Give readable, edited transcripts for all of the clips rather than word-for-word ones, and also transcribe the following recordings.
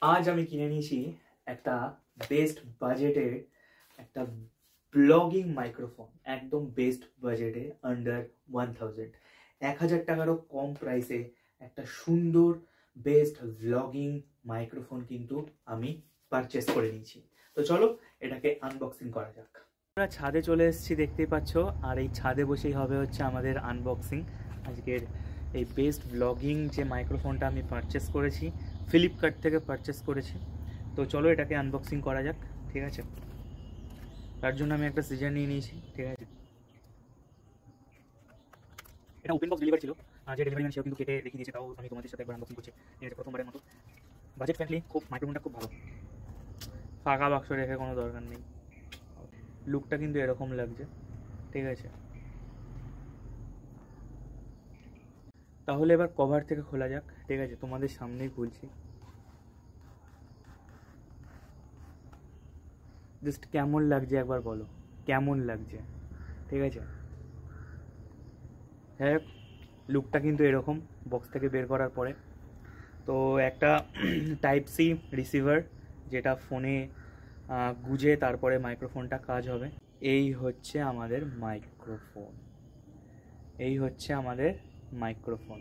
আজ আমি কিনে নিয়েছি একটা বেস্ট বাজেটের একটা ব্লগিং মাইক্রোফোন, একদম বেস্ট বাজেটে, আন্ডার 1000, 1000 টাকারও কম প্রাইসে একটা সুন্দর বেস্ট ব্লগিং মাইক্রোফোন কিন্তু আমি পারচেস করে নিয়েছি। তো চলো এটাকে আনবক্সিং করা যাক। আমরা ছাদে চলে এসেছি, দেখতেই পাচ্ছ, আর এই ছাদে বসেই হবে হচ্ছে আমাদের আনবক্সিং আজকের এই বেস্ট ব্লগিং যে মাইক্রোফোনটা আমি পারচেস করেছি, ফ্লিপকার্ট থেকে পারচেস করেছি। তো চলো এটাকে আনবক্সিং করা যাক, ঠিক আছে? তার জন্য আমি একটা সিজার নিয়ে নিয়েছি, ঠিক আছে? এটা ওপেন বক্স ডেলিভারি ছিল, যে ডেলিভারি ম্যান সেও কিন্তু কেটে রেখে দিয়েছে, তাও আমি তোমাদের সাথে একবার আনবক্সিং করছি, ঠিক আছে? প্রথমবারের মতো বাজেট ফ্রেন্ডলি, খুব মাইক্রোফোনটা খুব ভালো, ফাঁকা বাক্স রেখে কোনো দরকার নেই। লুকটা কিন্তু এরকম লাগছে, ঠিক আছে? তাহলে এবার কভার থেকে খোলা যাক, ঠিক আছে? তোমাদের সামনেই খুলছি। জাস্ট কেমন লাগছে একবার বলো, কেমন লাগছে, ঠিক আছে? হ্যাঁ, লুকটা কিন্তু এরকম বক্স থেকে বের করার পরে। তো একটা টাইপ সি রিসিভার, যেটা ফোনে গুজে তারপরে মাইক্রোফোনটা কাজ হবে। এই হচ্ছে আমাদের মাইক্রোফোন, এই হচ্ছে আমাদের মাইক্রোফোন।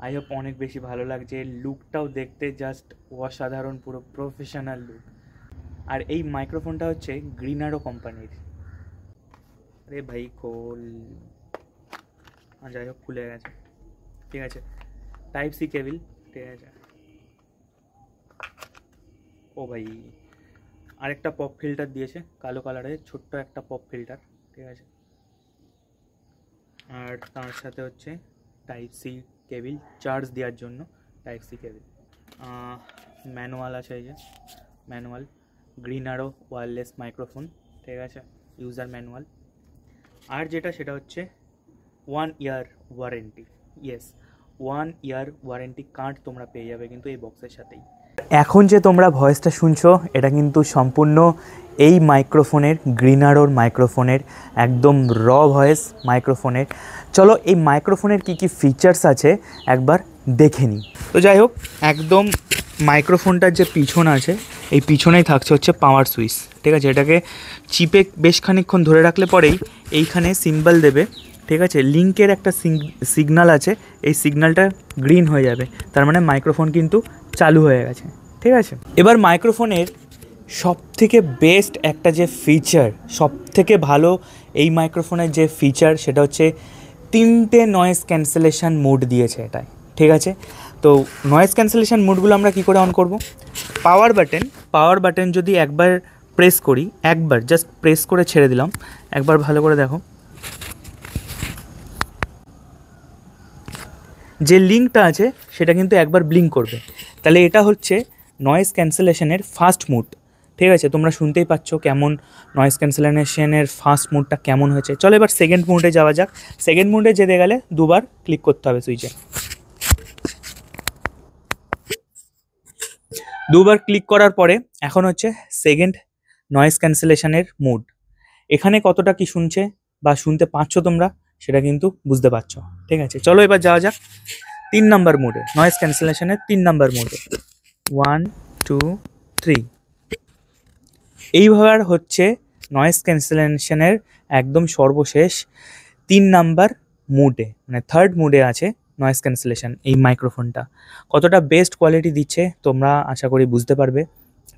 আই হোপ অনেক বেশি ভালো লাগছে, লুকটাও দেখতে জাস্ট অসাধারণ, পুরো প্রফেশনাল লুক। আর এই মাইক্রোফোনটা হচ্ছে গ্রিনারো কোম্পানির। আরে ভাই খোল, যাই হোক খুলে গেছে, ঠিক আছে? টাইপ সি কেবল, ঠিক আছে? ও ভাই, আরেকটা পপ ফিল্টার দিয়েছে কালো কালারের, ছোট্ট একটা পপ ফিল্টার, ঠিক আছে? আর তার সাথে হচ্ছে টাইপ সি কেবল, চার্জ দেওয়ার জন্য টাইপ সি কেবল। ম্যানুয়াল আছে, এই যে ম্যানুয়াল, গ্রিনারো ওয়্যারলেস মাইক্রোফোন, ঠিক আছে? User manual. আর যেটা সেটা হচ্ছে 1 year warranty. Yes, 1 year warranty card তোমরা পেয়ে যাবে কিন্তু এই বক্সের সাথেই। এখন যে তোমরা ভয়েসটা শুনছো, এটা কিন্তু সম্পূর্ণ এই মাইক্রোফোনের, গ্রিনারোর মাইক্রোফোনের, একদম র ভয়েস মাইক্রোফোনের। চলো এই মাইক্রোফোনের কি কি ফিচার্স আছে একবার দেখে নিই। তো যাই হোক, একদম মাইক্রোফোনটার যে পিছন আছে, এই পিছনেই থাকছে হচ্ছে পাওয়ার সুইচ, ঠিক আছে? এটাকে চিপে বেশ খানিকক্ষণ ধরে রাখলে পরেই এইখানে সিম্বল দেবে, ঠিক আছে? লিঙ্কের একটা সিগনাল আছে, এই সিগনালটা গ্রিন হয়ে যাবে, তার মানে মাইক্রোফোন কিন্তু চালু হয়ে গেছে, ঠিক আছে? এবার মাইক্রোফোনের সবথেকে বেস্ট একটা যে ফিচার, সবথেকে ভালো এই মাইক্রোফোনের যে ফিচার, সেটা হচ্ছে 3টে নয়েজ ক্যান্সেলেশন মোড দিয়েছে এটায়, ঠিক আছে? তো নয়েজ ক্যান্সেলেশন মোডগুলো আমরা কী করে অন করব? পাওয়ার বাটন যদি একবার প্রেস করি, একবার জাস্ট প্রেস করে ছেড়ে দিলাম, একবার ভালো করে দেখো, যে লিঙ্কটা আছে সেটা কিন্তু একবার ব্লিঙ্ক করবে। তাহলে এটা হচ্ছে নয়েজ ক্যান্সেলেশনের ফাস্ট মুড, ঠিক আছে? তোমরা শুনতেই পাচ্ছ কেমন নয়েজ ক্যান্সেলেশনের ফাস্ট মুডটা কেমন হয়েছে। চলো এবার সেকেন্ড মুডে যাওয়া যাক। সেকেন্ড মুডে যেতে গেলে দুবার ক্লিক করতে হবে সুইচে, দুবার ক্লিক করার পরে এখন হচ্ছে সেকেন্ড নয়েজ ক্যান্সেলেশনের মুড। এখানে কতটা কি শুনছে বা শুনতে পাচ্ছ তোমরা সেটা কিন্তু বুঝতে পারছো, ঠিক আছে? চলো এবার যাওয়া যাক 3 নাম্বার মোডে, নয়েজ ক্যান্সেলেশনের 3 নাম্বার মোডে। 1 2 3। এইবার হচ্ছে নয়েজ ক্যান্সেলেশনের একদম সর্বশেষ 3 নাম্বার মুডে, মানে থার্ড মুডে আছে নয়েজ ক্যান্সেলেশন। এই মাইক্রোফোনটা কতটা বেস্ট কোয়ালিটি দিচ্ছে তোমরা আশা করি বুঝতে পারবে,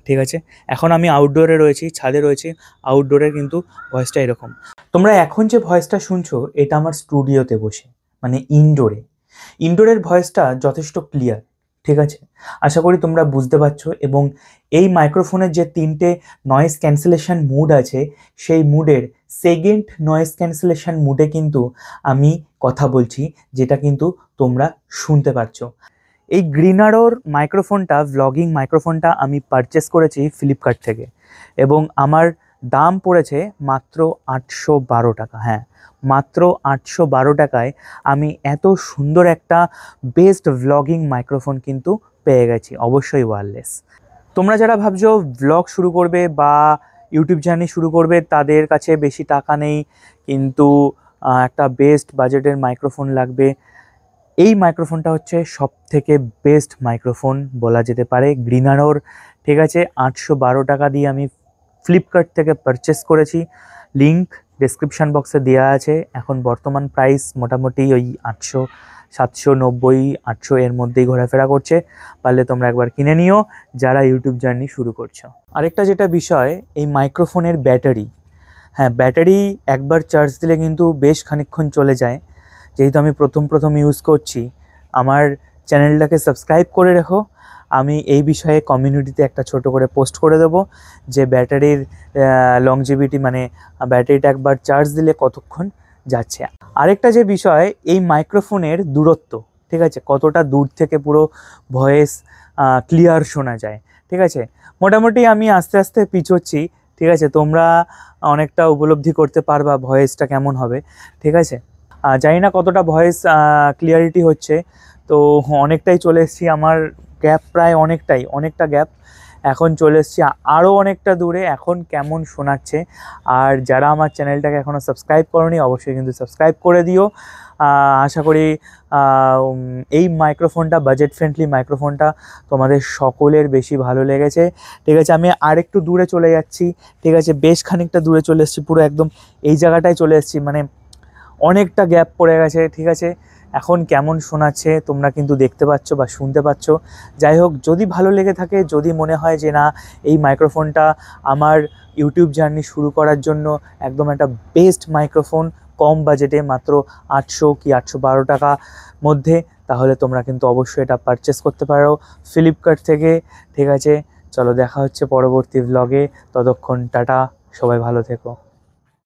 ঠিক আছে? এখন আমি আউটডোরে রয়েছি, ছাদে রয়েছি। আউটডোরের কিন্তু ভয়েসটা এরকম। তোমরা এখন যে ভয়েসটা শুনছো এটা আমার স্টুডিওতে বসে, মানে ইনডোরে। ইনডোরের ভয়েসটা যথেষ্ট ক্লিয়ার, ঠিক আছে? আশা করি তোমরা বুঝতে পারছো। এবং এই মাইক্রোফোনের যে 3টে নয়েজ ক্যান্সেলেশন মুড আছে, সেই মুডের সেকেন্ড নয়েজ ক্যান্সেলেশন মুডে কিন্তু আমি কথা বলছি, যেটা কিন্তু তোমরা শুনতে পারছো। এই গ্রিনারোর মাইক্রোফোনটা, ভ্লগিং মাইক্রোফোনটা আমি পারচেস করেছি ফ্লিপকার্ট থেকে, এবং আমার দাম পড়েছে মাত্র 812 টাকা। হ্যাঁ, মাত্র 812 টাকায় আমি এত সুন্দর একটা বেস্ট ভ্লগিং মাইক্রোফোন কিন্তু পেয়ে গেছি, অবশ্যই ওয়্যারলেস। তোমরা যারা ভাবছো ভ্লগ শুরু করবে বা ইউটিউব চ্যানেল শুরু করবে, তাদের কাছে বেশি টাকা নেই কিন্তু একটা বেস্ট বাজেটের মাইক্রোফোন লাগবে, এই মাইক্রোফোনটা হচ্ছে সবথেকে বেস্ট মাইক্রোফোন বলা যেতে পারে গ্রিনারোর, ঠিক আছে। 812 টাকা দিয়ে আমি ফ্লিপকার্ট থেকে পারচেস করেছি, লিঙ্ক ডেসক্রিপশান বক্সে দেওয়া আছে। এখন বর্তমান প্রাইস মোটামুটি ওই 800, 790, 800 এর মধ্যেই ঘোরাফেরা করছে। পারলে তোমরা একবার কিনে নিও যারা ইউটিউব জার্নি শুরু করছো। আরেকটা যেটা বিষয়, এই মাইক্রোফোনের ব্যাটারি, হ্যাঁ ব্যাটারি একবার চার্জ দিলে কিন্তু বেশ খানিকক্ষণ চলে যায়। যেহেতু আমি প্রথম ইউজ করছি, আমার চ্যানেলটাকে সাবস্ক্রাইব করে রেখো। আমি এই বিষয়ে কমিউনিটিতে একটা ছোট করে পোস্ট করে দেবো যে ব্যাটারির লংজিভিটি, মানে ব্যাটারিটা একবার চার্জ দিলে কতক্ষণ যাচ্ছে। আরেকটা যে বিষয়, এই মাইক্রোফোনের দূরত্ব, ঠিক আছে, কতটা দূর থেকে পুরো ভয়েস ক্লিয়ার শোনা যায়, ঠিক আছে। মোটামুটি আমি আস্তে আস্তে পিছোচ্ছি, ঠিক আছে, তোমরা অনেকটা উপলব্ধি করতে পারবা ভয়েসটা কেমন হবে, ঠিক আছে। জানি না কতটা ভয়েস ক্লিয়ারিটি হচ্ছে, তো অনেকটাই চলে এসেছি, আমার গ্যাপ প্রায় অনেকটা গ্যাপ, এখন চলে এসেছি আরও অনেকটা দূরে। এখন কেমন শোনাচ্ছে, আর যারা আমার চ্যানেলটাকে এখনও সাবস্ক্রাইব করোনি অবশ্যই কিন্তু সাবস্ক্রাইব করে দিও। আশা করি এই মাইক্রোফোনটা, বাজেট ফ্রেন্ডলি মাইক্রোফোনটা তোমাদের সকলের বেশি ভালো লেগেছে, ঠিক আছে। আমি আরেকটু দূরে চলে যাচ্ছি, ঠিক আছে, বেশ খানিকটা দূরে চলে এসেছি, পুরো একদম এই জায়গাটায় চলে এসেছি, মানে অনেকটা গ্যাপ পড়ে গেছে, ঠিক আছে। এখন কেমন শোনাচ্ছে তোমরা কিন্তু দেখতে পাচ্ছ বা শুনতে পাচ্ছ। যাই হোক, যদি ভালো লেগে থাকে, যদি মনে হয় যে না এই মাইক্রোফোনটা আমার ইউটিউব জার্নি শুরু করার জন্য একদম একটা বেস্ট মাইক্রোফোন, কম বাজেটে মাত্র 800 কি 812 টাকা মধ্যে, তাহলে তোমরা কিন্তু অবশ্যই এটা পারচেস করতে পারো ফ্লিপকার্ট থেকে, ঠিক আছে। চলো দেখা হচ্ছে পরবর্তী ভ্লগে, ততক্ষণ টাটা, সবাই ভালো থেকো।